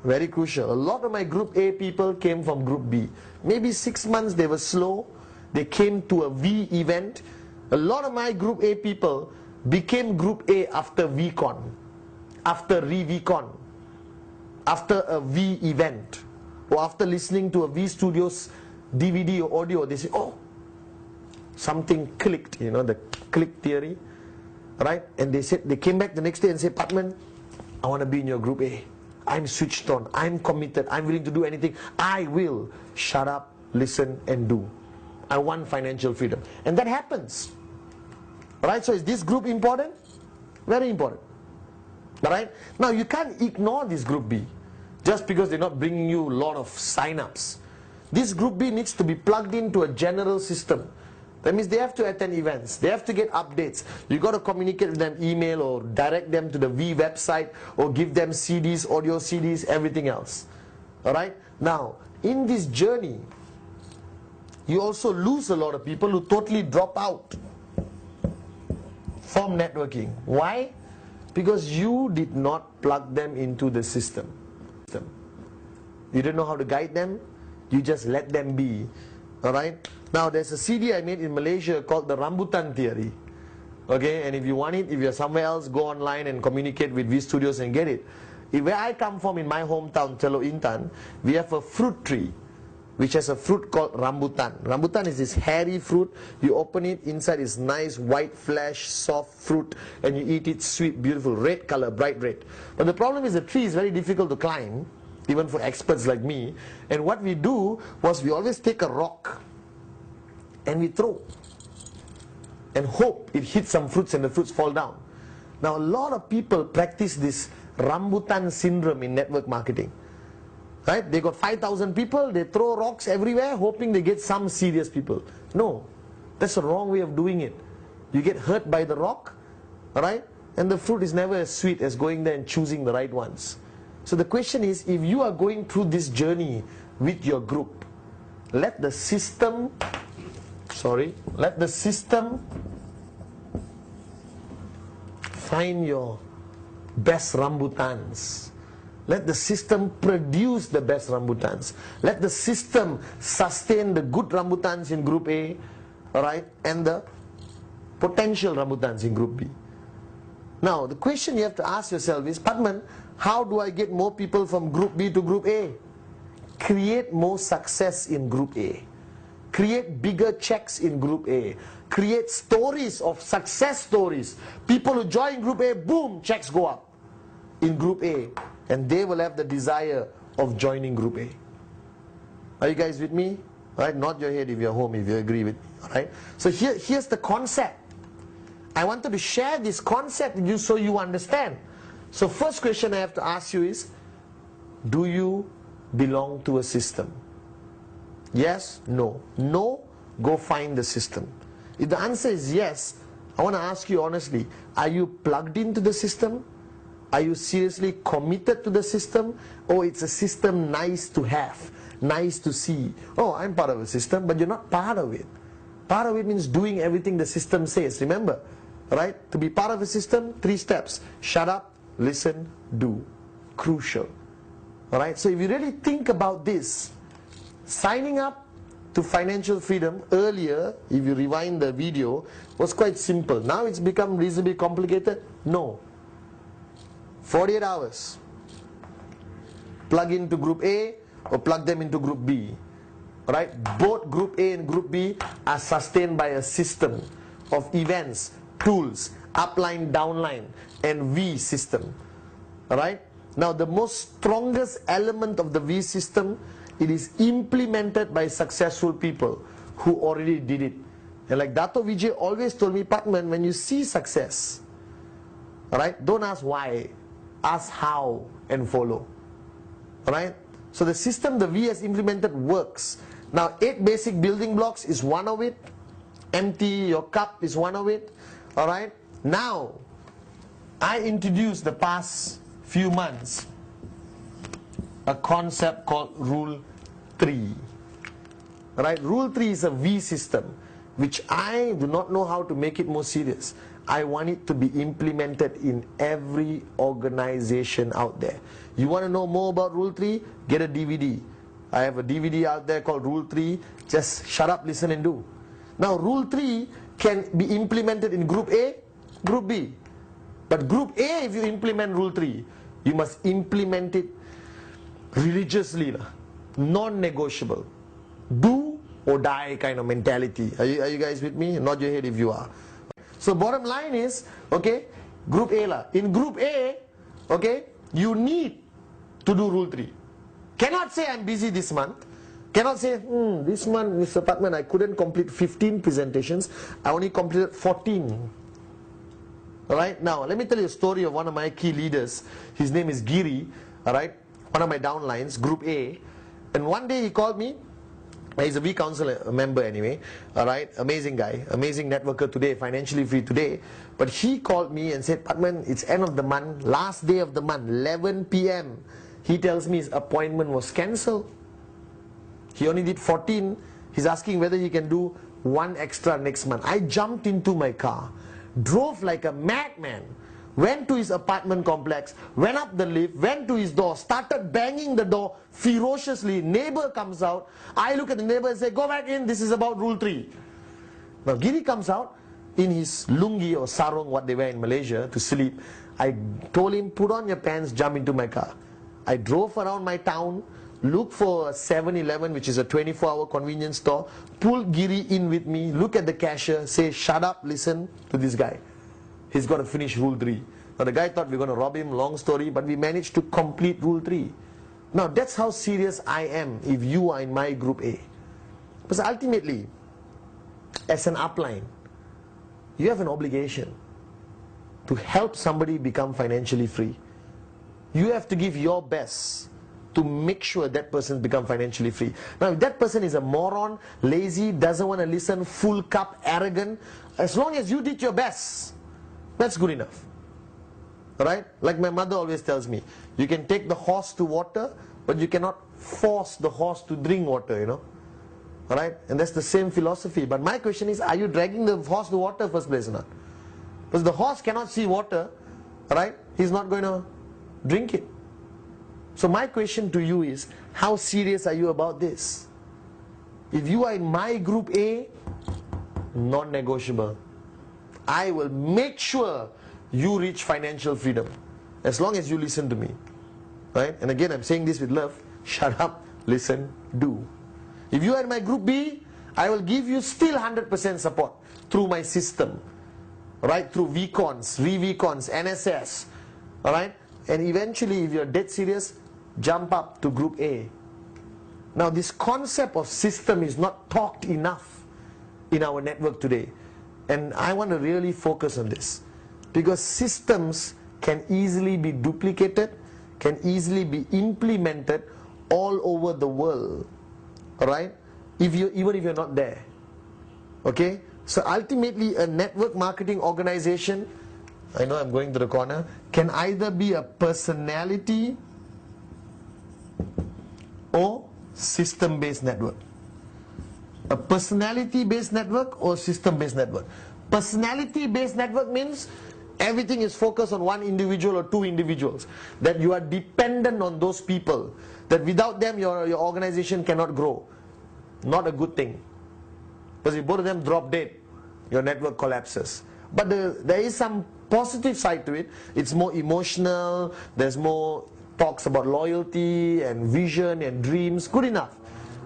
Very crucial. A lot of my group A people came from group B. Maybe 6 months they were slow. They came to a V event. A lot of my group A people became group A after VCon, after ReVCon, after a V event, or after listening to a V Studios DVD or audio. They say, oh, something clicked, you know, the click theory, right? And they said, they came back the next day and said, Patman, I want to be in your group A. I'm switched on, I'm committed, I'm willing to do anything. I will shut up, listen and do. I want financial freedom. And that happens. Alright, so is this group important? Very important. Alright, now you can't ignore this group B just because they're not bringing you a lot of sign-ups. This group B needs to be plugged into a general system. That means they have to attend events, they have to get updates. You got to communicate with them, email or direct them to the V website or give them CDs, audio CDs, everything else. Alright, now in this journey you also lose a lot of people who totally drop out from networking. Why? Because you did not plug them into the system. You didn't know how to guide them, you just let them be. Alright? Now there's a CD I made in Malaysia called the Rambutan Theory. Okay, and if you want it, if you're somewhere else, go online and communicate with V Studios and get it. Where I come from in my hometown, Teluk Intan, we have a fruit tree. which has a fruit called rambutan. Rambutan is this hairy fruit. You open it, inside is nice white flesh, soft fruit, and you eat it sweet, beautiful, red color, bright red. But the problem is the tree is very difficult to climb, even for experts like me. And what we do was we always take a rock and we throw and hope it hits some fruits and the fruits fall down. Now a lot of people practice this rambutan syndrome in network marketing. Right? They got 5,000 people, they throw rocks everywhere hoping they get some serious people. No, that's the wrong way of doing it. You get hurt by the rock, alright? And the fruit is never as sweet as going there and choosing the right ones. So the question is, if you are going through this journey with your group, let the system find your best rambutans. Let the system produce the best rambutans. Let the system sustain the good rambutans in group A, alright, and the potential rambutans in group B. Now, the question you have to ask yourself is, Padman, how do I get more people from group B to group A? Create more success in group A. Create bigger checks in group A. Create stories of success stories. People who join group A, boom, checks go up in group A. And they will have the desire of joining group A. Are you guys with me? Right? Nod your head if you're home, if you agree with. Right? So here's the concept. I wanted to share this concept with you so you understand. So first question I have to ask you is, do you belong to a system? Yes? No? No? Go find the system. If the answer is yes, I want to ask you honestly, are you plugged into the system? Are you seriously committed to the system? Or it's a system nice to have, nice to see? Oh, I'm part of a system, but you're not part of it. Part of it means doing everything the system says. Remember, right? To be part of a system, 3 steps. Shut up, listen, do. Crucial. Alright, so if you really think about this, signing up to financial freedom earlier, if you rewind the video, was quite simple. Now it's become reasonably complicated? No. 48 hours. Plug into group A or plug them into group B. Right? Both group A and group B are sustained by a system of events, tools, upline, downline, and V system. Alright? Now the most strongest element of the V system, it is implemented by successful people who already did it. And like Dato Vijay always told me, Padman, when you see success, alright, don't ask why. Ask how and follow. Alright? So the system the V has implemented works. Now 8 basic building blocks is one of it. Empty your cup is one of it. Alright? Now, I introduced the past few months a concept called Rule 3. Alright? Rule 3 is a V system, which I do not know how to make it more serious. I want it to be implemented in every organization out there. You want to know more about Rule 3? Get a DVD. I have a DVD out there called Rule 3. Just shut up, listen and do. Now Rule 3 can be implemented in Group A, Group B. But Group A, if you implement Rule 3, you must implement it religiously, non-negotiable. Do or die kind of mentality. Are you guys with me? Nod your head if you are. So bottom line is, okay, Group A la. In Group A, okay, you need to do Rule 3. Cannot say I'm busy this month. Cannot say, this month, Mr. Padman, I couldn't complete 15 presentations. I only completed 14. Alright, now let me tell you a story of one of my key leaders. His name is Giri, alright, one of my downlines, Group A. And one day he called me. He's a V Council member anyway, alright, amazing guy, amazing networker today, financially free today. But he called me and said, Padman, it's end of the month, last day of the month, 11 p.m. He tells me his appointment was cancelled. He only did 14. He's asking whether he can do 1 extra next month. I jumped into my car, drove like a madman, went to his apartment complex, went up the lift, went to his door, started banging the door ferociously. Neighbor comes out. I look at the neighbor and say, go back in, this is about Rule 3. Now Giri comes out in his lungi or sarong, what they wear in Malaysia, to sleep. I told him, put on your pants, jump into my car. I drove around my town, look for a 7-Eleven, which is a 24-hour convenience store, pull Giri in with me, look at the cashier, say, shut up, listen to this guy. He's got to finish rule 3. Now the guy thought we were going to rob him, long story, but we managed to complete rule 3. Now that's how serious I am if you are in my group A. Because ultimately, as an upline, you have an obligation to help somebody become financially free. You have to give your best to make sure that person becomes financially free. Now if that person is a moron, lazy, doesn't want to listen, full cup, arrogant, as long as you did your best, that's good enough. Alright? Like my mother always tells me, you can take the horse to water, but you cannot force the horse to drink water, you know. Alright? And that's the same philosophy. But my question is, are you dragging the horse to water first place or not? Because the horse cannot see water, alright? He's not going to drink it. So my question to you is, how serious are you about this? If you are in my group A, non-negotiable. I will make sure you reach financial freedom, as long as you listen to me. Right? And again, I'm saying this with love. Shut up, listen, do. If you are in my group B, I will give you still 100% support through my system. Right? Through VCons, ReVCons, NSS. Alright? And eventually, if you're dead serious, jump up to group A. Now this concept of system is not talked enough in our network today. And I want to really focus on this. Because systems can easily be duplicated, can easily be implemented all over the world. Alright? Even if you're not there. Okay? So ultimately a network marketing organization, I know I'm going to the corner, can either be a personality or system-based network. A personality-based network or system-based network. Personality-based network means everything is focused on one individual or two individuals. That you are dependent on those people. That without them your organization cannot grow. Not a good thing. Because if both of them drop dead, your network collapses. But there is some positive side to it. It's more emotional. There's more talks about loyalty and vision and dreams. Good enough.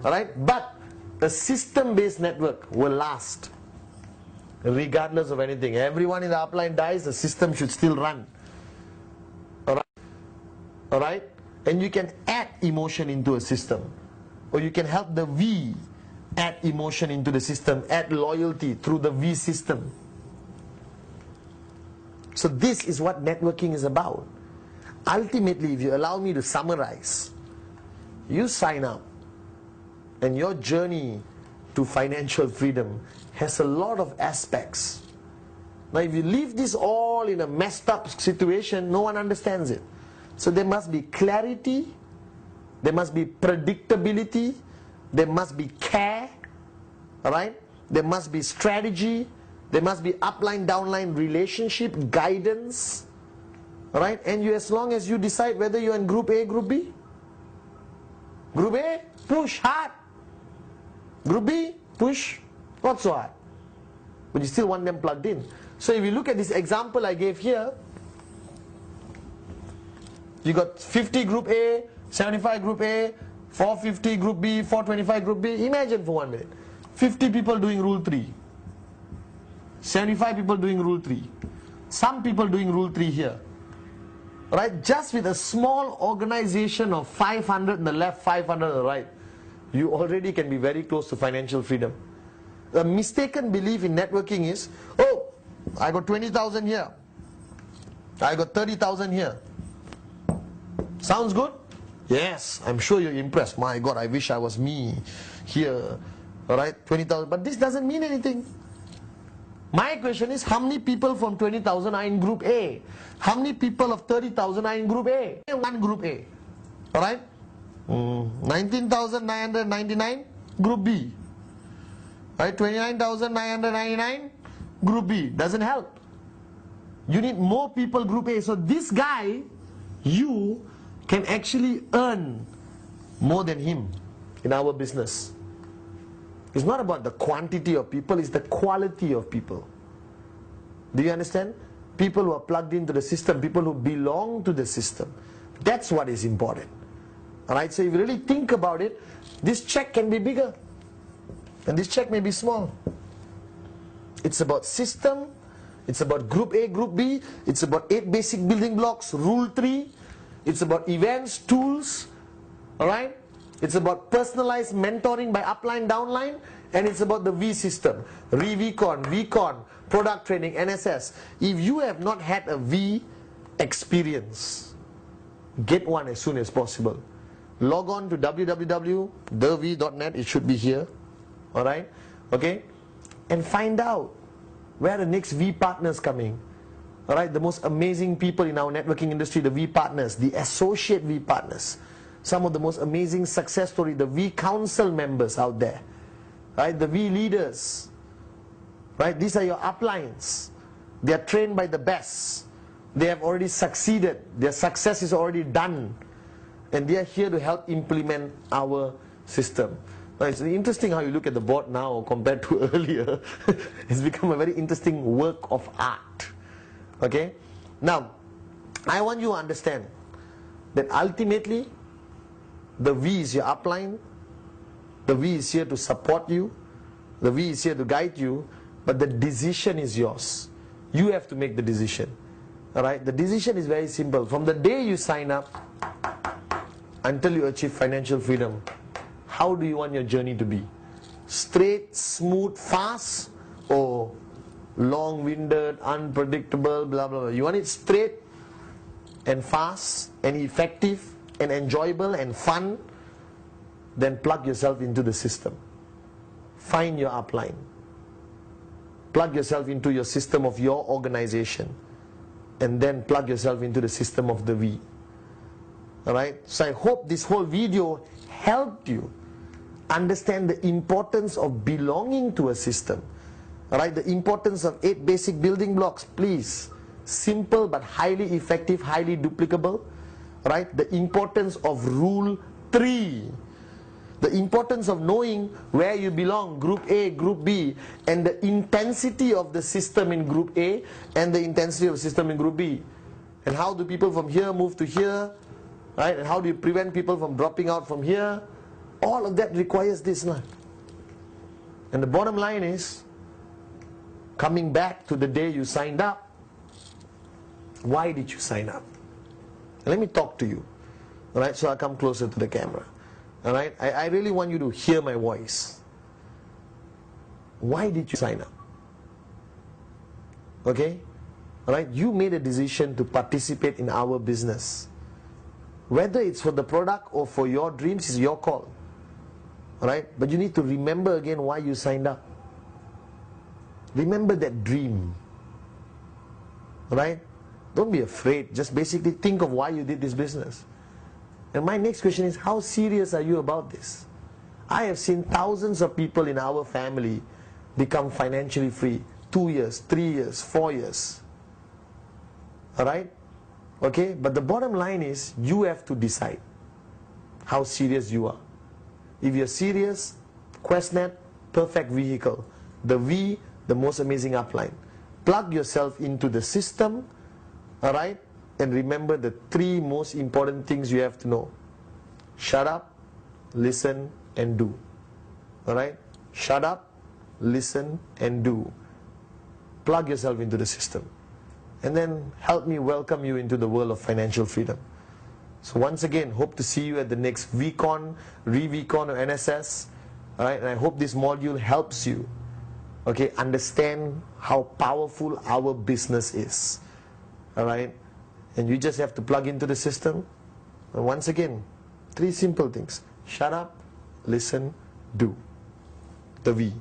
Alright? But a system-based network will last. Regardless of anything. Everyone in the upline dies, the system should still run. Alright? Alright? And you can add emotion into a system. Or you can help the V add emotion into the system, add loyalty through the V system. So this is what networking is about. Ultimately, if you allow me to summarize, you sign up and your journey to financial freedom has a lot of aspects. Now if you leave this all in a messed up situation, no one understands it. So there must be clarity, there must be predictability, there must be care, alright? There must be strategy, there must be upline, downline relationship, guidance, alright? And as long as you decide whether you're in group A, group B. Group A, push hard. Group B, push not so hard. But you still want them plugged in. So if you look at this example I gave here, you got 50 group A, 75 group A, 450 group B, 425 group B. Imagine for 1 minute. 50 people doing rule 3. 75 people doing rule 3. Some people doing rule 3 here. Right? Just with a small organization of 500 on the left, 500 on the right, you already can be very close to financial freedom. The mistaken belief in networking is, oh, I got 20,000 here. I got 30,000 here. Sounds good? Yes, I'm sure you're impressed. My God, I wish I was me here. Alright, 20,000. But this doesn't mean anything. My question is, how many people from 20,000 are in group A? How many people of 30,000 are in group A? One group A. Alright? 19,999, group B. Right? 29,999, group B. Doesn't help. You need more people group A. So this guy, you can actually earn more than him in our business. It's not about the quantity of people, it's the quality of people. Do you understand? People who are plugged into the system, people who belong to the system. That's what is important. Alright, so if you really think about it, this check can be bigger and this check may be small. It's about system, it's about group A, group B, it's about 8 basic building blocks, rule 3, it's about events, tools, alright? It's about personalized mentoring by upline, downline, and it's about the V system, VCon, product training, NSS. If you have not had a V experience, get one as soon as possible. Log on to www.thev.net, it should be here, alright, okay, and find out where the next V partners coming, alright, the most amazing people in our networking industry, the V partners, the associate V partners, some of the most amazing success stories, the V council members out there, right, the V leaders, right, these are your uplines, they are trained by the best, they have already succeeded, their success is already done, and they are here to help implement our system. Now, it's interesting how you look at the board now compared to earlier. It's become a very interesting work of art. Okay? Now, I want you to understand that ultimately, the V is your upline, the V is here to support you, the V is here to guide you, but the decision is yours. You have to make the decision. Alright? The decision is very simple. From the day you sign up until you achieve financial freedom, how do you want your journey to be? Straight, smooth, fast, or long-winded, unpredictable, blah, blah, blah? You want it straight and fast and effective and enjoyable and fun? Then plug yourself into the system. Find your upline. Plug yourself into your system of your organization. And then plug yourself into the system of the V. Alright? So I hope this whole video helped you understand the importance of belonging to a system. Alright? The importance of 8 basic building blocks. Please. Simple but highly effective, highly duplicable. Right? The importance of rule 3. The importance of knowing where you belong, group A, group B, and the intensity of the system in group A and the intensity of the system in group B. And how do people from here move to here? Right? And how do you prevent people from dropping out from here? All of that requires this. And the bottom line is, coming back to the day you signed up, why did you sign up? Let me talk to you. Alright, so I'll come closer to the camera. Alright, I really want you to hear my voice. Why did you sign up? Okay? Alright, you made a decision to participate in our business. Whether it's for the product or for your dreams is your call. Alright, but you need to remember again why you signed up. Remember that dream. Alright? Don't be afraid. Just basically think of why you did this business. And my next question is, how serious are you about this? I have seen thousands of people in our family become financially free. 2 years, 3 years, 4 years. Alright? Okay? But the bottom line is, you have to decide how serious you are. If you're serious, qnet, perfect vehicle. The V, the most amazing upline. Plug yourself into the system. Alright? And remember the 3 most important things you have to know. Shut up, listen, and do. Alright? Shut up, listen, and do. Plug yourself into the system. And then help me welcome you into the world of financial freedom. So once again, hope to see you at the next VCon, ReVCon, or NSS. Alright? And I hope this module helps you, okay, understand how powerful our business is. Alright? And you just have to plug into the system. And once again, 3 simple things. Shut up, listen, do. The V.